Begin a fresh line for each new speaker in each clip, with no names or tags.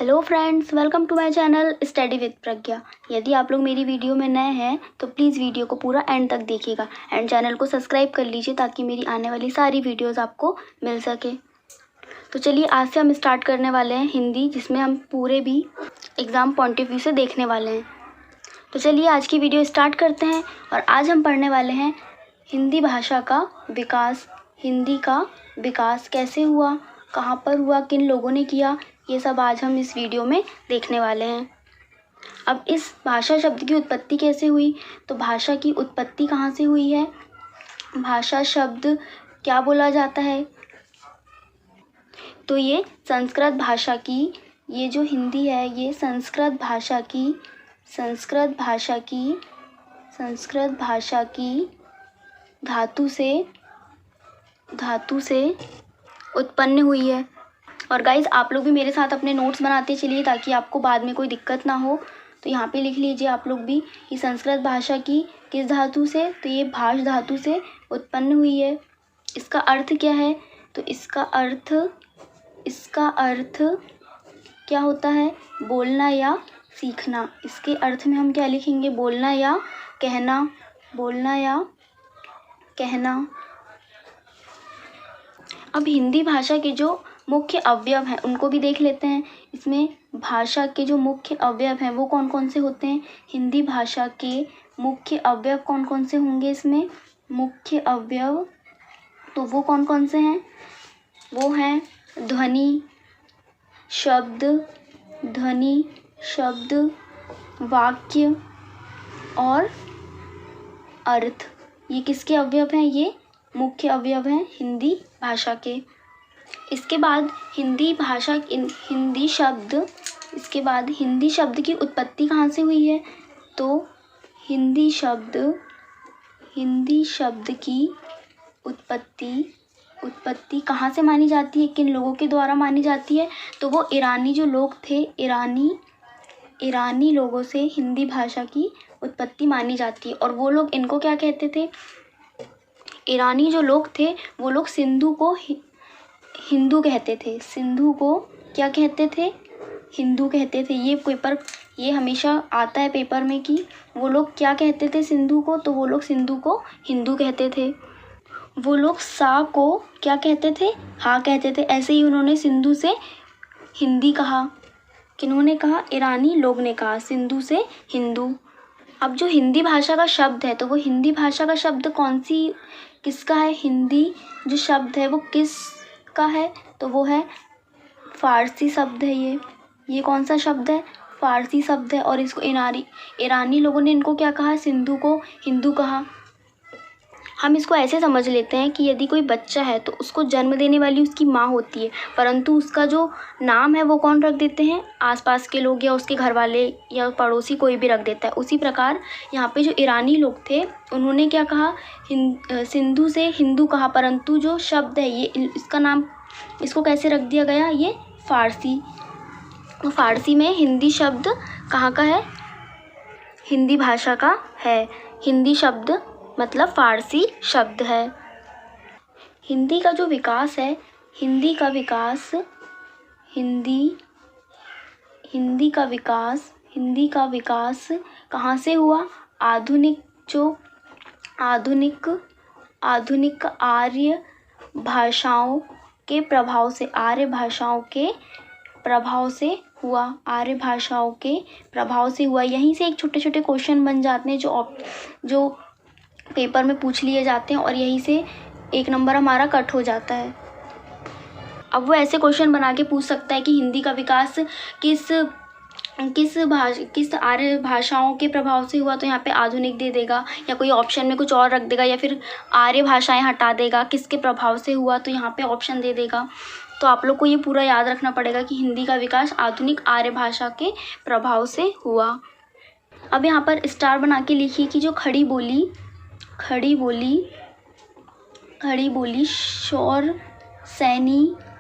Hello friends, welcome to my channel study with Pragya. यदि आप लोग मेरी वीडियो में नए हैं तो प्लीज़ वीडियो को पूरा एंड तक देखिएगा एंड चैनल को सब्सक्राइब कर लीजिए ताकि मेरी आने वाली सारी वीडियोस आपको मिल सके। तो चलिए आज से हम स्टार्ट करने वाले हैं हिंदी, जिसमें हम पूरे भी एग्ज़ाम पॉइंट ऑफ व्यू से देखने वाले हैं। तो चलिए आज की वीडियो स्टार्ट करते हैं और आज हम पढ़ने वाले हैं हिंदी भाषा का विकास। हिंदी का विकास कैसे हुआ, कहाँ पर हुआ, किन लोगों ने किया, ये सब आज हम इस वीडियो में देखने वाले हैं। अब इस भाषा शब्द की उत्पत्ति कैसे हुई, तो भाषा की उत्पत्ति कहाँ से हुई है, भाषा शब्द क्या बोला जाता है, तो ये संस्कृत भाषा की, ये जो हिंदी है ये संस्कृत भाषा की धातु से उत्पन्न हुई है। और गाइज़ आप लोग भी मेरे साथ अपने नोट्स बनाते चलिए ताकि आपको बाद में कोई दिक्कत ना हो। तो यहाँ पे लिख लीजिए आप लोग भी कि संस्कृत भाषा की किस धातु से, तो ये भाष धातु से उत्पन्न हुई है। इसका अर्थ क्या है, तो इसका अर्थ क्या होता है, बोलना या सीखना। इसके अर्थ में हम क्या लिखेंगे, बोलना या कहना। अब हिंदी भाषा के जो मुख्य अवयव हैं उनको भी देख लेते हैं। इसमें भाषा के जो मुख्य अवयव हैं वो कौन कौन से होते हैं, हिंदी भाषा के मुख्य अवयव कौन कौन से होंगे। इसमें मुख्य अवयव तो वो कौन कौन से हैं, वो हैं ध्वनि, शब्द, वाक्य और अर्थ। ये किसके अवयव हैं, ये मुख्य अवयव हैं हिंदी भाषा के। इसके बाद हिंदी शब्द की उत्पत्ति कहाँ से हुई है, तो हिंदी शब्द की उत्पत्ति कहाँ से मानी जाती है, किन लोगों के द्वारा मानी जाती है, तो वो ईरानी जो लोग थे, ईरानी लोगों से हिंदी भाषा की उत्पत्ति मानी जाती है। और वो लोग इनको क्या कहते थे, ईरानी जो लोग थे वो लोग सिंधु को हिंदू कहते थे, सिंधु को क्या कहते थे, हिंदू कहते थे। ये हमेशा आता है पेपर में कि वो लोग क्या कहते थे सिंधु को, तो वो लोग सिंधु को हिंदू कहते थे। वो लोग सा को क्या कहते थे, हाँ कहते थे। ऐसे ही उन्होंने सिंधु से हिंदी कहा, किन्होंने कहा, ईरानी लोग ने कहा सिंधु से हिंदू। अब जो हिंदी भाषा का शब्द है, तो वो हिंदी भाषा का शब्द किसका है, हिंदी जो शब्द है वो किसका है, तो वो है फारसी शब्द है। ये कौन सा शब्द है, फारसी शब्द है। और इसको ईरानी लोगों ने इनको क्या कहा, सिंधु को हिंदू कहा। हम इसको ऐसे समझ लेते हैं कि यदि कोई बच्चा है तो उसको जन्म देने वाली उसकी माँ होती है, परंतु उसका जो नाम है वो कौन रख देते हैं, आसपास के लोग या उसके घर वाले या पड़ोसी, कोई भी रख देता है। उसी प्रकार यहाँ पे जो ईरानी लोग थे उन्होंने क्या कहा, सिंधु से हिंदू कहा, परंतु जो शब्द है ये इसका नाम, इसको कैसे रख दिया गया, ये फारसी। तो फारसी में हिंदी शब्द कहाँ का है, हिंदी भाषा का है। हिंदी शब्द मतलब फारसी शब्द है। हिंदी का जो विकास है, हिंदी का विकास कहाँ से हुआ, आधुनिक आर्य भाषाओं के प्रभाव से हुआ। यहीं से एक छोटे छोटे क्वेश्चन बन जाते हैं जो पेपर में पूछ लिए जाते हैं और यहीं से 1 नंबर हमारा कट हो जाता है। अब वो ऐसे क्वेश्चन बना के पूछ सकता है कि हिंदी का विकास किस आर्य भाषाओं के प्रभाव से हुआ, तो यहाँ पे आधुनिक दे देगा, या कोई ऑप्शन में कुछ और रख देगा, या फिर आर्य भाषाएं हटा देगा, किसके प्रभाव से हुआ, तो यहाँ पे ऑप्शन दे देगा। तो आप लोग को ये पूरा याद रखना पड़ेगा कि हिंदी का विकास आधुनिक आर्य भाषा के प्रभाव से हुआ। अब यहाँ पर स्टार बना के लिखिए कि जो खड़ी बोली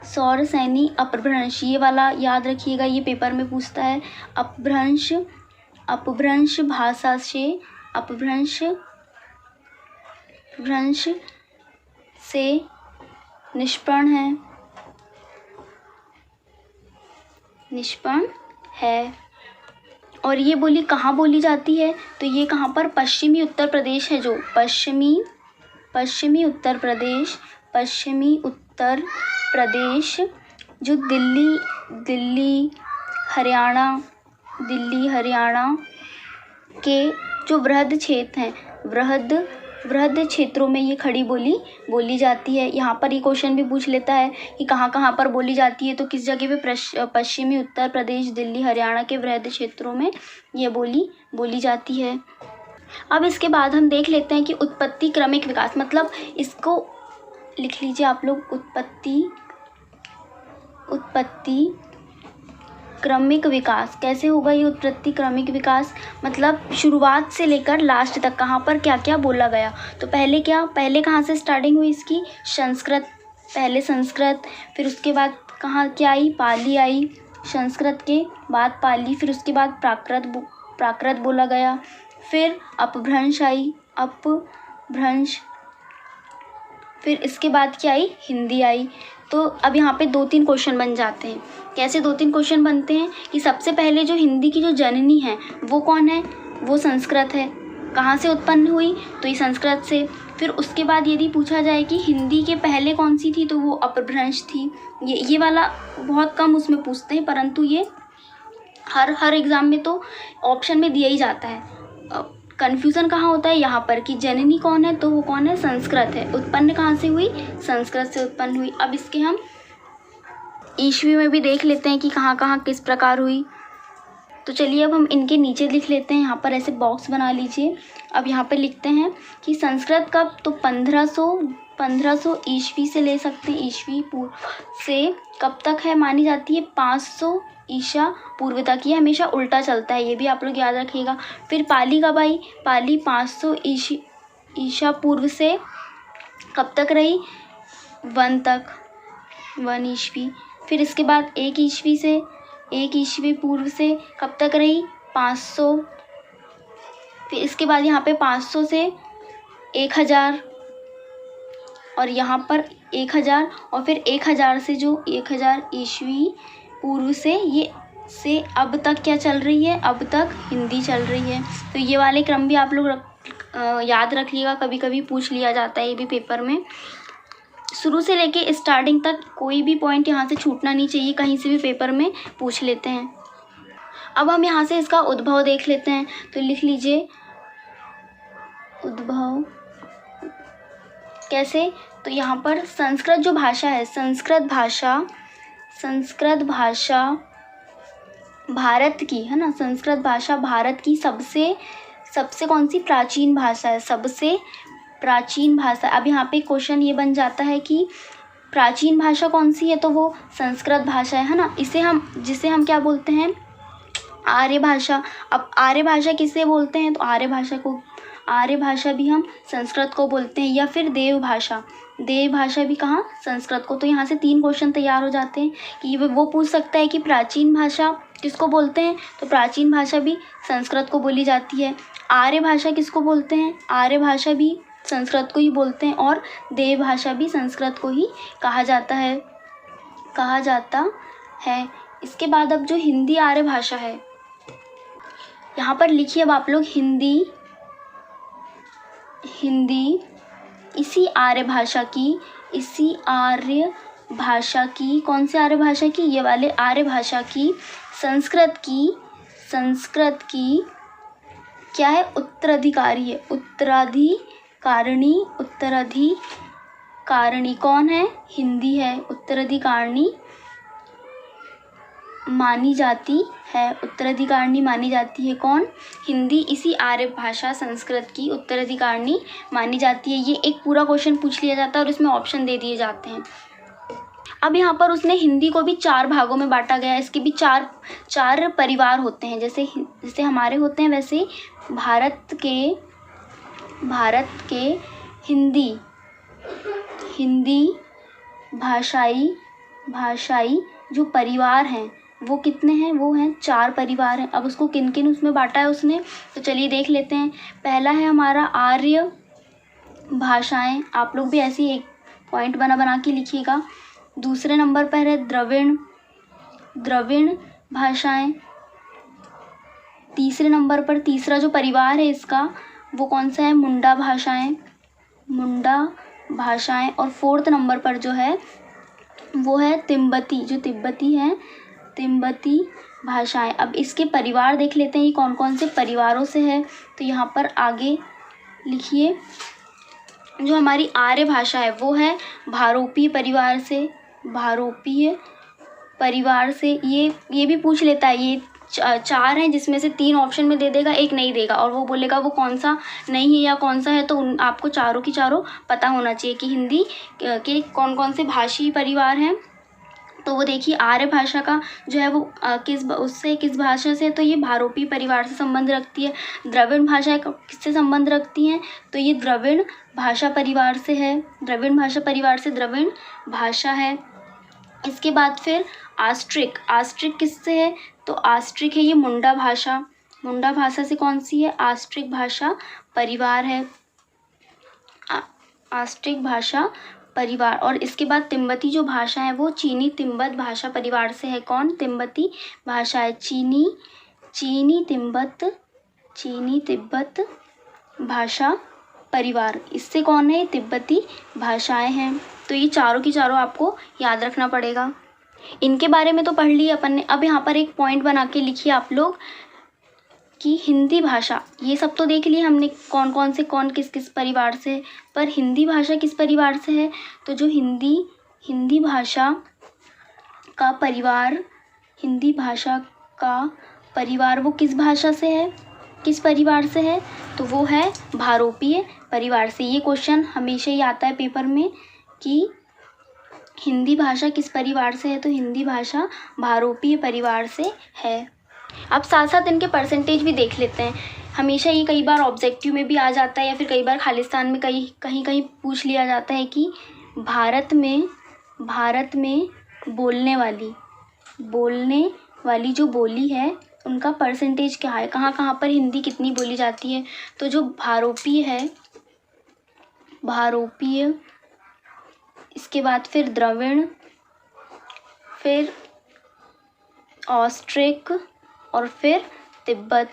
सौर सैनी अपभ्रंश, ये वाला याद रखिएगा, ये पेपर में पूछता है। अपभ्रंश भाषा से निष्पन्न है। निष्पन्न है। और ये बोली कहाँ बोली जाती है, तो ये कहाँ पर, पश्चिमी उत्तर प्रदेश है जो, पश्चिमी उत्तर प्रदेश जो दिल्ली हरियाणा के जो वृहद क्षेत्र हैं, वृहद क्षेत्रों में ये खड़ी बोली बोली जाती है। यहाँ पर ये क्वेश्चन भी पूछ लेता है कि कहाँ कहाँ पर बोली जाती है, तो किस जगह पे, पश्चिमी उत्तर प्रदेश, दिल्ली, हरियाणा के वृहद क्षेत्रों में ये बोली बोली जाती है। अब इसके बाद हम देख लेते हैं कि उत्पत्ति क्रमिक विकास, मतलब इसको लिख लीजिए आप लोग, उत्पत्ति क्रमिक विकास। कैसे होगा ये उत्पत्ति क्रमिक विकास, मतलब शुरुआत से लेकर लास्ट तक कहाँ पर क्या क्या बोला गया। तो पहले कहाँ से स्टार्टिंग हुई इसकी, संस्कृत, पहले संस्कृत, फिर उसके बाद कहाँ क्या आई, पाली आई, संस्कृत के बाद पाली, फिर उसके बाद प्राकृत बोला गया, फिर अपभ्रंश आई, फिर इसके बाद क्या आई, हिंदी आई। तो अब यहाँ पे 2-3 क्वेश्चन बन जाते हैं। कैसे 2-3 क्वेश्चन बनते हैं कि सबसे पहले जो हिंदी की जो जननी है वो कौन है, वो संस्कृत है। कहाँ से उत्पन्न हुई, तो ये संस्कृत से। फिर उसके बाद यदि पूछा जाए कि हिंदी के पहले कौन सी थी, तो वो अपभ्रंश थी। ये वाला बहुत कम उसमें पूछते हैं, परंतु ये हर एग्ज़ाम में तो ऑप्शन में दिया ही जाता है। कन्फ्यूज़न कहाँ होता है, यहाँ पर कि जननी कौन है, तो वो कौन है, संस्कृत है। उत्पन्न कहाँ से हुई, संस्कृत से उत्पन्न हुई। अब इसके हम ईस्वी में भी देख लेते हैं कि कहाँ कहाँ किस प्रकार हुई। तो चलिए अब हम इनके नीचे लिख लेते हैं, यहाँ पर ऐसे बॉक्स बना लीजिए। अब यहाँ पर लिखते हैं कि संस्कृत कब, तो 1500 ईस्वी से ले सकते हैं, ईस्वी पूर्व से कब तक है मानी जाती है, 500 ईसा पूर्व तक। ये हमेशा उल्टा चलता है, ये भी आप लोग याद रखिएगा। फिर पाली कब आई, पाली 500 ईसा पूर्व से कब तक रही, 1 तक, 1 ईस्वी। फिर इसके बाद 1 ईस्वी पूर्व से कब तक रही, 500। फिर इसके बाद यहाँ पे 500 से 1000, और यहाँ पर 1000, और फिर 1000 से जो 1000 ईस्वी पूर्व से अब तक क्या चल रही है, अब तक हिंदी चल रही है। तो ये वाले क्रम भी आप लोग याद रखिएगा, कभी कभी पूछ लिया जाता है ये भी पेपर में। शुरू से लेके स्टार्टिंग तक कोई भी पॉइंट यहाँ से छूटना नहीं चाहिए, कहीं से भी पेपर में पूछ लेते हैं। अब हम यहाँ से इसका उद्भव देख लेते हैं, तो लिख लीजिए उद्भव कैसे, तो यहाँ पर संस्कृत जो भाषा है, संस्कृत भाषा भारत की है ना, संस्कृत भाषा भारत की सबसे कौन सी प्राचीन भाषा है, सबसे प्राचीन भाषा। अब यहाँ पे क्वेश्चन ये बन जाता है कि प्राचीन भाषा कौन सी है, तो वो संस्कृत भाषा है ना। जिसे हम क्या बोलते हैं, आर्य भाषा। अब आर्य भाषा किसे बोलते हैं, तो आर्य भाषा भी हम संस्कृत को बोलते हैं, या फिर देव भाषा भी कहाँ, संस्कृत को। तो यहाँ से 3 क्वेश्चन तैयार हो जाते हैं कि वो पूछ सकता है कि प्राचीन भाषा किसको बोलते हैं, तो प्राचीन भाषा भी संस्कृत को बोली जाती है। आर्य भाषा किसको बोलते हैं, आर्य भाषा भी संस्कृत को ही बोलते हैं, और देव भाषा भी संस्कृत को ही कहा जाता है। इसके बाद अब जो हिंदी आर्य भाषा है, यहाँ पर लिखिए अब आप लोग हिंदी इसी आर्य भाषा की कौन से आर्य भाषा की, ये वाले आर्य भाषा की संस्कृत की क्या है, उत्तराधिकारी है, उत्तराधिकारिणी कौन है, हिंदी है, उत्तराधिकारिणी मानी जाती है कौन, हिंदी इसी आर्य भाषा संस्कृत की उत्तराधिकारिणी मानी जाती है। ये एक पूरा क्वेश्चन पूछ लिया जाता है और इसमें ऑप्शन दे दिए जाते हैं। अब यहाँ पर उसने हिंदी को भी 4 भागों में बांटा गया है। इसके भी चार परिवार होते हैं, जैसे हमारे होते हैं, वैसे भारत के हिंदी भाषाई जो परिवार हैं वो कितने हैं, वो हैं 4 परिवार हैं। अब उसको किन किन उसमें बांटा है उसने, तो चलिए देख लेते हैं। पहला है हमारा आर्य भाषाएं, आप लोग भी ऐसी एक पॉइंट बना के लिखिएगा। दूसरे नंबर पर है द्रविड़ भाषाएं। तीसरे नंबर पर तीसरा जो परिवार है इसका वो कौन सा है, मुंडा भाषाएं, मुंडा भाषाएं। और फोर्थ नंबर पर जो है वो है तिब्बती, जो तिब्बती है, तिब्बती भाषाएं। अब इसके परिवार देख लेते हैं ये कौन कौन से परिवारों से है। तो यहाँ पर आगे लिखिए, जो हमारी आर्य भाषा है वो है भारोपीय परिवार से, भारोपीय परिवार से। ये भी पूछ लेता है, ये चार हैं जिसमें से 3 ऑप्शन में दे देगा, एक नहीं देगा और वो बोलेगा वो कौन सा नहीं है या कौन सा है। तो आपको चारों की चारों पता होना चाहिए कि हिंदी के कौन कौन से भाषी परिवार हैं। तो वो देखिए आर्य भाषा का जो है वो किस भाषा से है, तो ये भारोपीय परिवार से संबंध रखती है। द्रविड़ भाषा किससे संबंध रखती हैं, तो ये द्रविड़ भाषा परिवार से है, द्रविड़ भाषा परिवार से द्रविड़ भाषा है। इसके बाद फिर आस्ट्रिक, आस्ट्रिक किससे है, तो आस्ट्रिक है ये मुंडा भाषा, मुंडा भाषा से कौन सी है, आस्ट्रिक भाषा परिवार है, आस्ट्रिक भाषा परिवार। और इसके बाद तिब्बती जो भाषा है वो चीनी तिब्बत भाषा परिवार से है। कौन, तिब्बती भाषा है चीनी तिब्बत भाषा परिवार, इससे कौन है, तिब्बती भाषाएं हैं। तो ये चारों की चारों आपको याद रखना पड़ेगा। इनके बारे में तो पढ़ लिया अपन ने। अब यहाँ पर एक पॉइंट बना के लिखिए आप लोग कि हिंदी भाषा, ये सब तो देख लिया हमने कौन कौन से कौन किस किस परिवार से, पर हिंदी भाषा किस परिवार से है। तो जो हिंदी भाषा का परिवार, हिंदी भाषा का परिवार वो किस भाषा से है, किस परिवार से है, तो वो है भारोपीय परिवार से। ये क्वेश्चन हमेशा ही आता है पेपर में कि हिंदी भाषा किस परिवार से है, तो हिंदी भाषा भारोपीय परिवार से है। अब साथ साथ इनके परसेंटेज भी देख लेते हैं। हमेशा ये कई बार ऑब्जेक्टिव में भी आ जाता है या फिर कई बार खालिस्तान में कहीं कहीं पूछ लिया जाता है कि भारत में बोलने वाली जो बोली है उनका परसेंटेज क्या है, कहाँ कहाँ पर हिंदी कितनी बोली जाती है। तो जो भारोपीय है, भारोपीय, इसके बाद फिर द्रविड़, फिर ऑस्ट्रिक और फिर तिब्बत।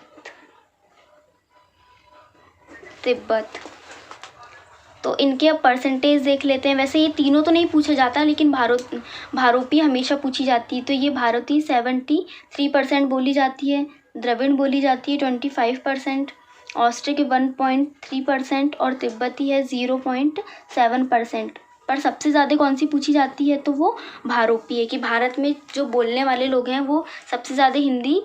तो इनके अब परसेंटेज देख लेते हैं। वैसे ये तीनों तो नहीं पूछा जाता लेकिन भारोपीय हमेशा पूछी जाती है। तो ये भारतीय 73% बोली जाती है, द्रविड़ बोली जाती है 25%, ऑस्ट्रिक 1.3% और तिब्बती है 0.7%। पर सबसे ज़्यादा कौन सी पूछी जाती है, तो वो भारोपीय, कि भारत में जो बोलने वाले लोग हैं वो सबसे ज़्यादा हिंदी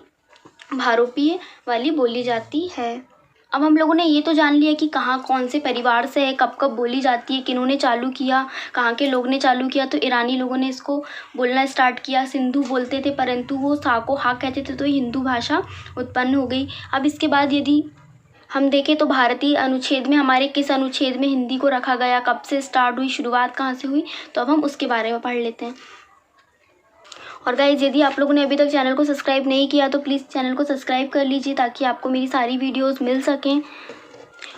भारोपीय वाली बोली जाती है। अब हम लोगों ने ये तो जान लिया कि कहाँ कौन से परिवार से है, कब कब बोली जाती है, किन्होंने चालू किया, कहाँ के लोग ने चालू किया। तो ईरानी लोगों ने इसको बोलना स्टार्ट किया। सिंधु बोलते थे परंतु वो सा को हा कहते थे, तो हिंदू भाषा उत्पन्न हो गई। अब इसके बाद यदि हम देखें तो भारतीय अनुच्छेद में हमारे किस अनुच्छेद में हिंदी को रखा गया, कब से स्टार्ट हुई, शुरुआत कहाँ से हुई, तो अब हम उसके बारे में पढ़ लेते हैं। और गाइज यदि आप लोगों ने अभी तक चैनल को सब्सक्राइब नहीं किया तो प्लीज़ चैनल को सब्सक्राइब कर लीजिए ताकि आपको मेरी सारी वीडियोस मिल सकें।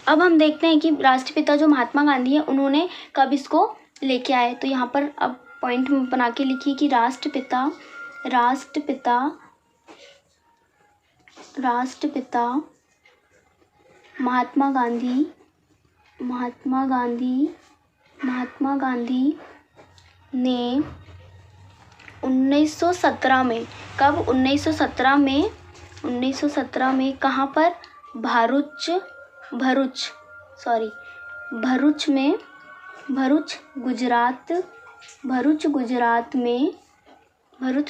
अब हम देखते हैं कि राष्ट्रपिता जो महात्मा गांधी है उन्होंने कब इसको लेके आए। तो यहाँ पर अब पॉइंट बना के लिखिए कि राष्ट्रपिता महात्मा गांधी ने 1917 में, कब, 1917 में कहाँ पर, भरूच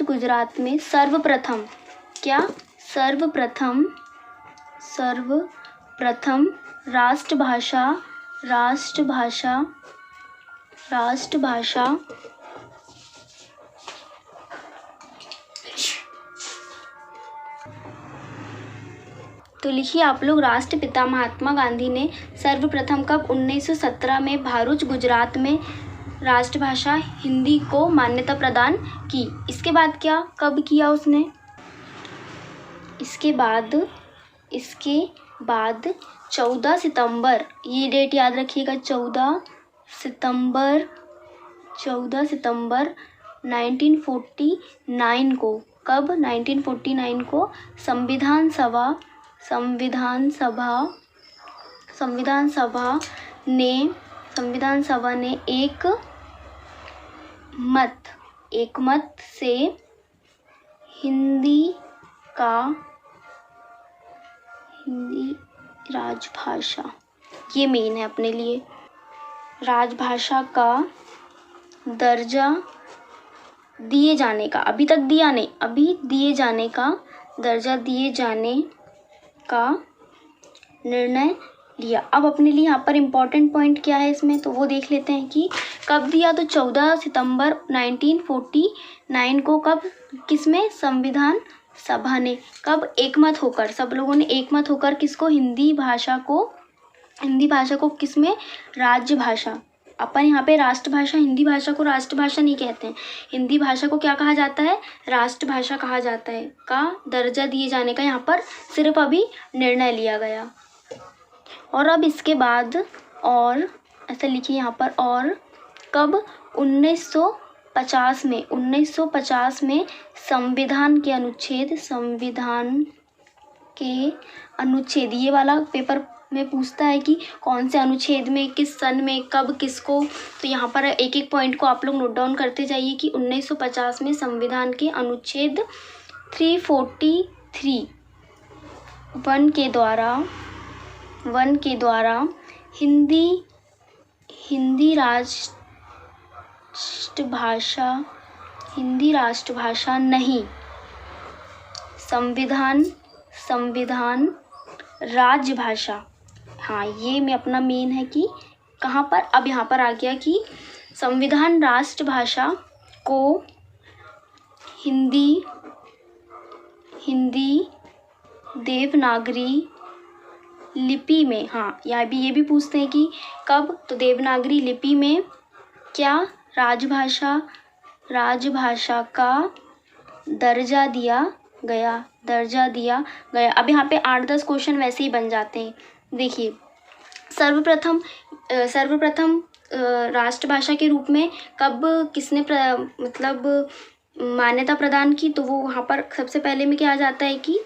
गुजरात में सर्वप्रथम राष्ट्रभाषा तो लिखिए आप लोग, राष्ट्रपिता महात्मा गांधी ने सर्वप्रथम कब, 1917 में भरूच गुजरात में राष्ट्रभाषा हिंदी को मान्यता प्रदान की। इसके बाद क्या, कब किया उसने, इसके बाद 14 सितंबर, ये डेट याद रखिएगा, 14 सितंबर 1949 को कब 1949 को संविधान सभा ने एक मत से हिंदी राजभाषा, ये मेन है अपने लिए, राजभाषा का दर्जा दिए जाने का, अभी तक दिया नहीं, अभी दिए जाने का, दर्जा दिए जाने का निर्णय लिया। अब अपने लिए यहाँ पर इम्पोर्टेंट पॉइंट क्या है इसमें, तो वो देख लेते हैं कि कब दिया। तो 14 सितंबर 1949 को, कब, किसमें, संविधान सभा ने, कब, एकमत होकर, सब लोगों ने एकमत होकर किसको, हिंदी भाषा को किसमें, राजभाषा, अपन यहाँ पे राष्ट्रभाषा, हिंदी भाषा को राष्ट्रभाषा नहीं कहते हैं, हिंदी भाषा को क्या कहा जाता है, राष्ट्रभाषा कहा जाता है, का दर्जा दिए जाने का यहाँ पर सिर्फ अभी निर्णय लिया गया। और अब इसके बाद, और ऐसा लिखिए यहाँ पर, और कब, 1950 में संविधान के अनुच्छेद, ये वाला पेपर में पूछता है कि कौन से अनुच्छेद में, किस सन में, कब, किसको, तो यहाँ पर एक एक पॉइंट को आप लोग नोट डाउन करते जाइए कि 1950 में संविधान के अनुच्छेद 343 वन के द्वारा हिंदी राष्ट्रभाषा नहीं, संविधान राजभाषा। हाँ, ये में अपना मेन है कि कहाँ पर, अब यहाँ पर आ गया कि संविधान राष्ट्रभाषा को हिंदी देवनागरी लिपि में, हाँ यहाँ भी ये भी पूछते हैं कि कब, तो देवनागरी लिपि में क्या, राजभाषा का दर्जा दिया गया। अब यहाँ पे 8-10 क्वेश्चन वैसे ही बन जाते हैं। देखिए, सर्वप्रथम राष्ट्रभाषा के रूप में कब किसने मतलब मान्यता प्रदान की, तो वो वहाँ पर सबसे पहले में क्या आ जाता है कि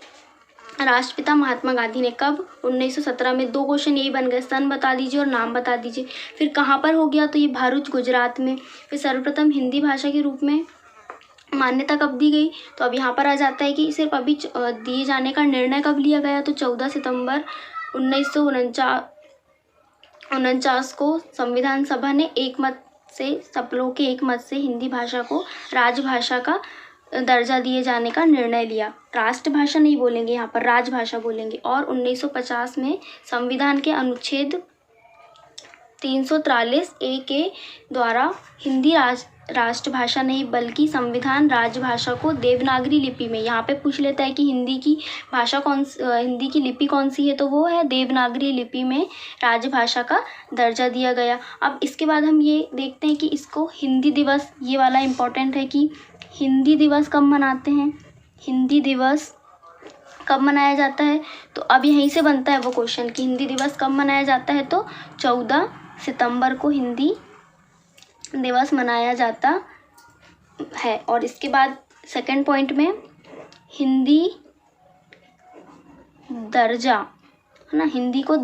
राष्ट्रपिता महात्मा गांधी ने। कब, 1917 में। 2 क्वेश्चन यही बन गए, सन बता दीजिए और नाम बता दीजिए। फिर कहाँ पर हो गया, तो ये भरूच, गुजरात में। फिर सर्वप्रथम हिंदी भाषा के रूप में मान्यता कब दी गई, तो अब यहाँ पर आ जाता है कि सिर्फ अभी दिए जाने का निर्णय कब लिया गया, तो 14 सितंबर 1949 को संविधान सभा ने सब लोग के एक मत से हिंदी भाषा को राजभाषा का दर्जा दिए जाने का निर्णय लिया। राष्ट्रभाषा नहीं बोलेंगे, यहाँ पर राजभाषा बोलेंगे। और 1950 में संविधान के अनुच्छेद 343 ए के द्वारा हिंदी राष्ट्रभाषा नहीं बल्कि संविधान राजभाषा को देवनागरी लिपि में, यहाँ पे पूछ लेता है कि हिंदी की लिपि कौन सी है, तो वो है देवनागरी लिपि में राजभाषा का दर्जा दिया गया। अब इसके बाद हम ये देखते हैं कि इसको हिंदी दिवस, ये वाला इम्पोर्टेंट है कि हिंदी दिवस कब मनाते हैं, हिंदी दिवस कब मनाया जाता है। तो अब यहीं से बनता है वो क्वेश्चन कि हिंदी दिवस कब मनाया जाता है, तो 14 सितंबर को हिंदी दिवस मनाया जाता है। और इसके बाद सेकंड पॉइंट में हिंदी दर्जा, है ना, हिंदी को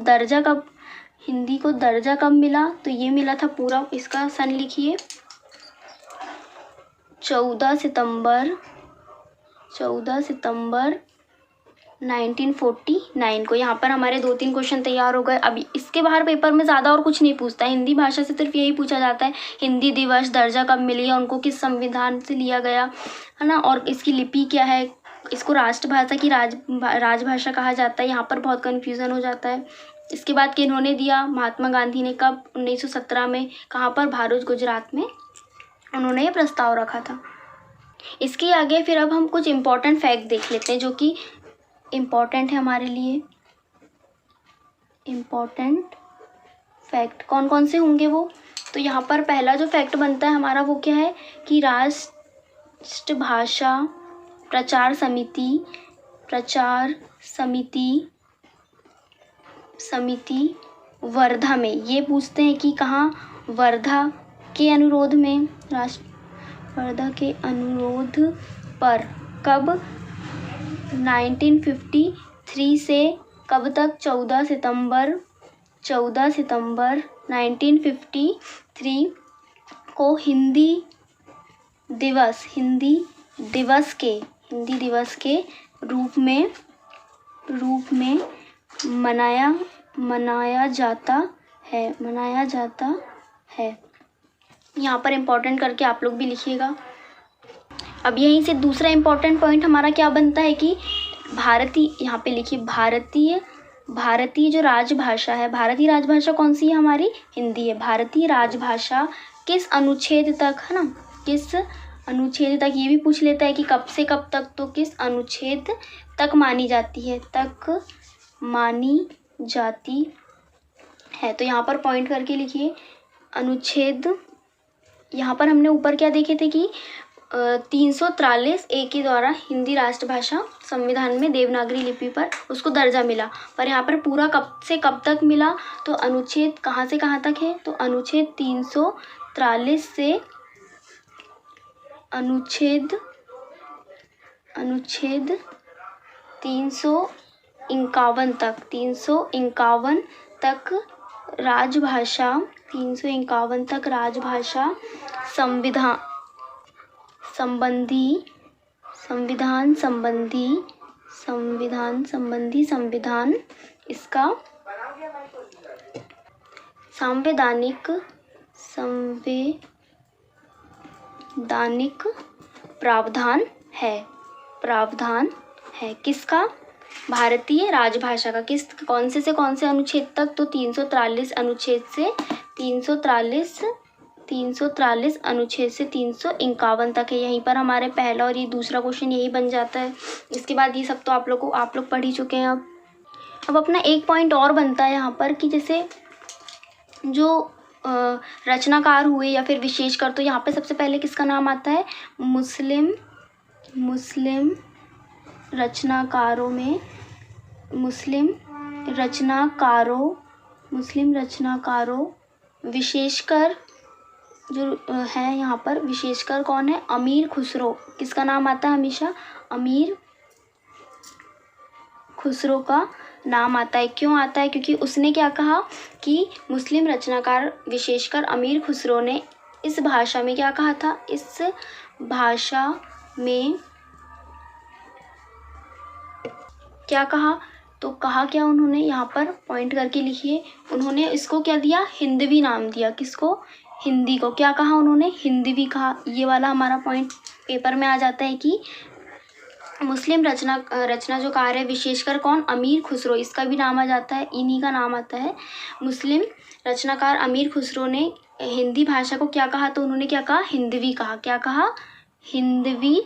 दर्जा कब मिला, तो ये मिला था पूरा, इसका सन लिखिए, 14 सितंबर 1949 को। यहाँ पर हमारे 2-3 क्वेश्चन तैयार हो गए। अभी इसके बाहर पेपर में ज़्यादा और कुछ नहीं पूछता है, हिंदी भाषा से सिर्फ यही पूछा जाता है हिंदी दिवस, दर्जा कब मिली है, उनको किस संविधान से लिया गया, है ना, और इसकी लिपि क्या है, इसको राष्ट्रभाषा की राजभाषा कहा जाता है। यहाँ पर बहुत कन्फ्यूज़न हो जाता है। इसके बाद किन्होंने दिया, महात्मा गांधी ने। कब, 1917 में। कहाँ पर, भरूच, गुजरात में उन्होंने ये प्रस्ताव रखा था। इसके आगे फिर अब हम कुछ इम्पोर्टेंट फैक्ट देख लेते हैं जो कि इम्पॉर्टेंट है हमारे लिए। इम्पॉर्टेंट फैक्ट कौन कौन से होंगे वो, तो यहाँ पर पहला जो फैक्ट बनता है हमारा वो क्या है कि राष्ट्रभाषा प्रचार समिति वर्धा में। ये पूछते हैं कि कहाँ, वर्धा के अनुरोध में, वर्धा के अनुरोध पर कब 1953 से कब तक? 14 सितंबर 1953 को हिंदी दिवस के रूप में मनाया जाता है। यहाँ पर इम्पोर्टेंट करके आप लोग भी लिखिएगा। अब यहीं से दूसरा इम्पोर्टेंट पॉइंट हमारा क्या बनता है कि यहाँ पे लिखिए भारतीय जो राजभाषा है, भारतीय राजभाषा कौन सी है? हमारी हिंदी है। भारतीय राजभाषा किस अनुच्छेद तक, है ना, किस अनुच्छेद तक, ये भी पूछ लेता है कि कब से कब तक, तो किस अनुच्छेद तक मानी जाती है? तो यहाँ पर पॉइंट करके लिखिए अनुच्छेद। यहाँ पर हमने ऊपर क्या देखे थे कि 343 ए के द्वारा हिंदी राष्ट्रभाषा संविधान में देवनागरी लिपि पर उसको दर्जा मिला, पर यहाँ पर पूरा कब से कब तक मिला? तो अनुच्छेद कहाँ से कहाँ तक है? तो अनुच्छेद 343 से अनुच्छेद 351 तक राजभाषा संविधान इसका संवैधानिक प्रावधान है। किसका? भारतीय राजभाषा का। कौन से कौन से अनुच्छेद तक? तो 343 अनुच्छेद से 343 अनुच्छेद से 351 तक है। यहीं पर हमारे पहला और ये दूसरा क्वेश्चन यही बन जाता है। इसके बाद ये सब तो आप लोग पढ़ ही चुके हैं। अब अपना एक पॉइंट और बनता है यहाँ पर कि जैसे जो रचनाकार हुए या फिर विशेषकर, तो यहाँ पे सबसे पहले किसका नाम आता है? मुस्लिम रचनाकारों विशेषकर जो है यहाँ पर, विशेषकर कौन है? अमीर खुसरो। किसका नाम आता है हमेशा? अमीर खुसरो का नाम आता है। क्यों आता है? क्योंकि उसने क्या कहा कि मुस्लिम रचनाकार विशेषकर अमीर खुसरो ने इस भाषा में क्या कहा था? इस भाषा में क्या कहा? तो कहा क्या उन्होंने? यहाँ पर पॉइंट करके लिखिए। उन्होंने इसको क्या दिया? हिंदवी नाम दिया। किसको? हिंदी को। क्या कहा उन्होंने? हिंदवी कहा। ये वाला हमारा पॉइंट पेपर में आ जाता है कि मुस्लिम रचना जो कार है विशेषकर कौन? अमीर खुसरो। इसका भी नाम आ जाता है, इन्हीं का नाम आता है। मुस्लिम रचनाकार अमीर खुसरो ने हिंदी भाषा को क्या कहा? तो उन्होंने क्या कहा? हिंदवी कहा। क्या कहा? हिंदवी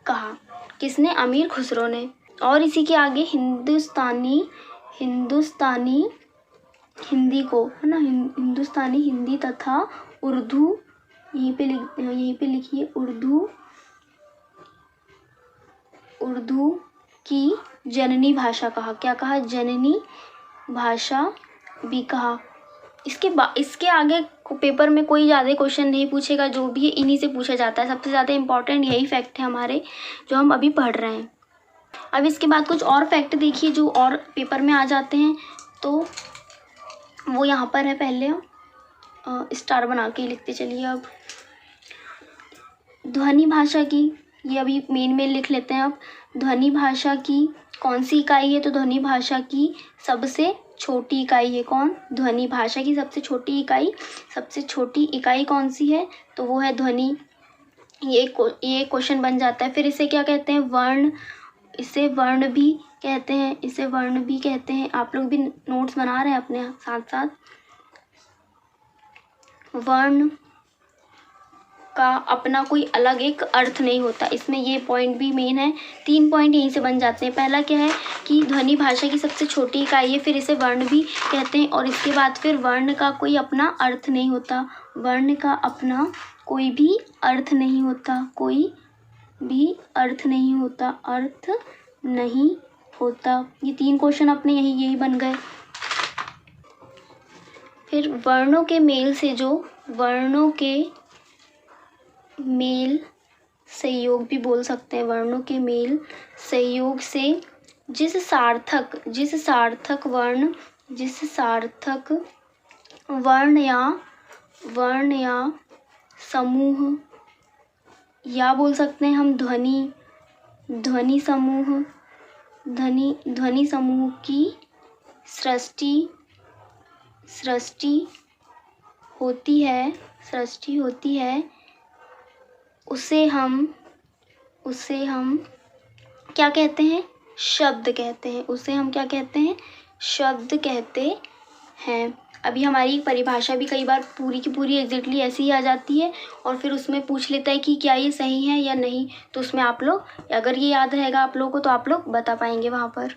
कहा। किसने? अमीर खुसरो ने। और इसी के आगे हिंदुस्तानी हिंदी को, है ना, हिंदुस्तानी हिंदी तथा उर्दू, यहीं पे लिखिए उर्दू की जननी भाषा कहा। क्या कहा? जननी भाषा भी कहा। इसके आगे पेपर में कोई ज़्यादा क्वेश्चन नहीं पूछेगा, जो भी है इन्हीं से पूछा जाता है। सबसे ज़्यादा इम्पोर्टेंट यही फैक्ट है हमारे, जो हम अभी पढ़ रहे हैं। अब इसके बाद कुछ और फैक्ट देखिए जो और पेपर में आ जाते हैं, तो वो यहाँ पर है। पहले स्टार बना के लिखते चलिए। अब ध्वनि भाषा की, ये अभी मेन लिख लेते हैं। अब ध्वनि भाषा की कौन सी इकाई है? तो ध्वनि भाषा की सबसे छोटी इकाई है कौन? ध्वनि भाषा की सबसे छोटी इकाई कौन सी है? तो वो है ध्वनि। ये क्वेश्चन बन जाता है। फिर इसे क्या कहते हैं? वर्ण। इसे वर्ण भी कहते हैं। आप लोग भी नोट्स बना रहे हैं अपने साथ साथ। वर्ण का अपना कोई अलग एक अर्थ नहीं होता। इसमें ये पॉइंट भी मेन है। 3 पॉइंट यहीं से बन जाते हैं। पहला क्या है कि ध्वनि भाषा की सबसे छोटी इकाई है, फिर इसे वर्ण भी कहते हैं, और इसके बाद फिर वर्ण का कोई अपना अर्थ नहीं होता। वर्ण का अपना कोई भी अर्थ नहीं होता। ये 3 क्वेश्चन अपने यही बन गए। फिर वर्णों के मेल संयोग भी बोल सकते हैं, वर्णों के मेल संयोग से जिस सार्थक वर्ण या समूह, या बोल सकते हैं हम ध्वनि समूह की सृष्टि होती है, उसे हम क्या कहते हैं? शब्द कहते हैं। उसे हम क्या कहते हैं? शब्द कहते हैं। अभी हमारी परिभाषा भी कई बार पूरी की पूरी एग्जैक्टली ऐसी ही आ जाती है और फिर उसमें पूछ लेता है कि क्या ये सही है या नहीं, तो उसमें आप लोग अगर ये याद रहेगा आप लोगों को तो आप लोग बता पाएंगे वहाँ पर।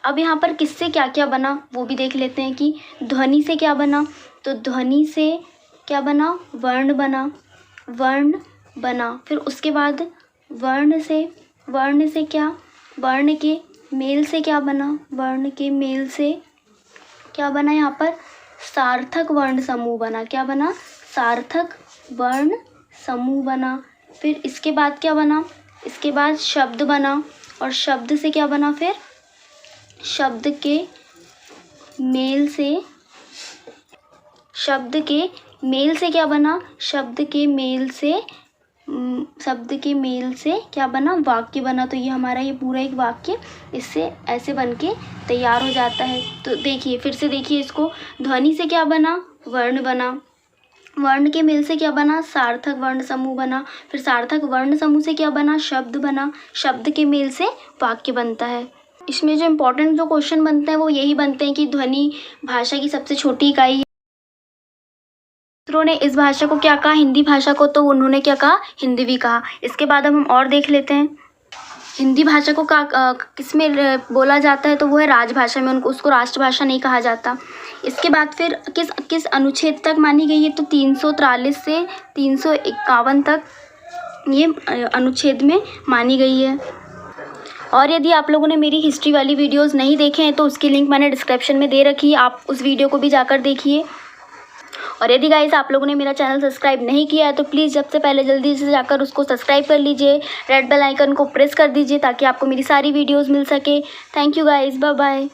अब यहाँ पर किससे क्या क्या बना वो भी देख लेते हैं कि ध्वनि से क्या बना। तो ध्वनि से क्या बना? वर्ण बना। फिर उसके बाद वर्ण से क्या? वर्ण के मेल से क्या बना? वर्ण के मेल से क्या बना? यहाँ पर सार्थक वर्ण समूह बना। क्या बना? सार्थक वर्ण समूह बना। फिर इसके बाद क्या बना? इसके बाद शब्द बना, और शब्द से क्या बना? फिर शब्द के मेल से क्या बना? शब्द के मेल से क्या बना? वाक्य बना। तो ये हमारा ये पूरा एक वाक्य इससे ऐसे बन के तैयार हो जाता है। तो देखिए, फिर से देखिए इसको। ध्वनि से क्या बना? वर्ण बना। वर्ण के मेल से क्या बना? सार्थक वर्ण समूह बना। फिर सार्थक वर्ण समूह से क्या बना? शब्द बना। शब्द के मेल से वाक्य बनता है। इसमें जो इम्पोर्टेंट जो क्वेश्चन बनते हैं वो यही बनते हैं कि ध्वनि भाषा की सबसे छोटी इकाई है। दूसरों ने इस भाषा को क्या कहा? हिंदी भाषा को। तो उन्होंने क्या कहा? हिंदवी कहा। इसके बाद अब हम और देख लेते हैं हिंदी भाषा को किस में बोला जाता है। तो वो है राजभाषा में, उसको राष्ट्रभाषा नहीं कहा जाता। इसके बाद फिर किस अनुच्छेद तक मानी गई है? तो 343 से 351 तक ये अनुच्छेद में मानी गई है। और यदि आप लोगों ने मेरी हिस्ट्री वाली वीडियोस नहीं देखे हैं तो उसकी लिंक मैंने डिस्क्रिप्शन में दे रखी है, आप उस वीडियो को भी जाकर देखिए। और यदि गाइस आप लोगों ने मेरा चैनल सब्सक्राइब नहीं किया है तो प्लीज़ सबसे पहले जल्दी से जाकर उसको सब्सक्राइब कर लीजिए, रेड बेल आइकन को प्रेस कर दीजिए ताकि आपको मेरी सारी वीडियोस मिल सके। Thank you guys, bye bye.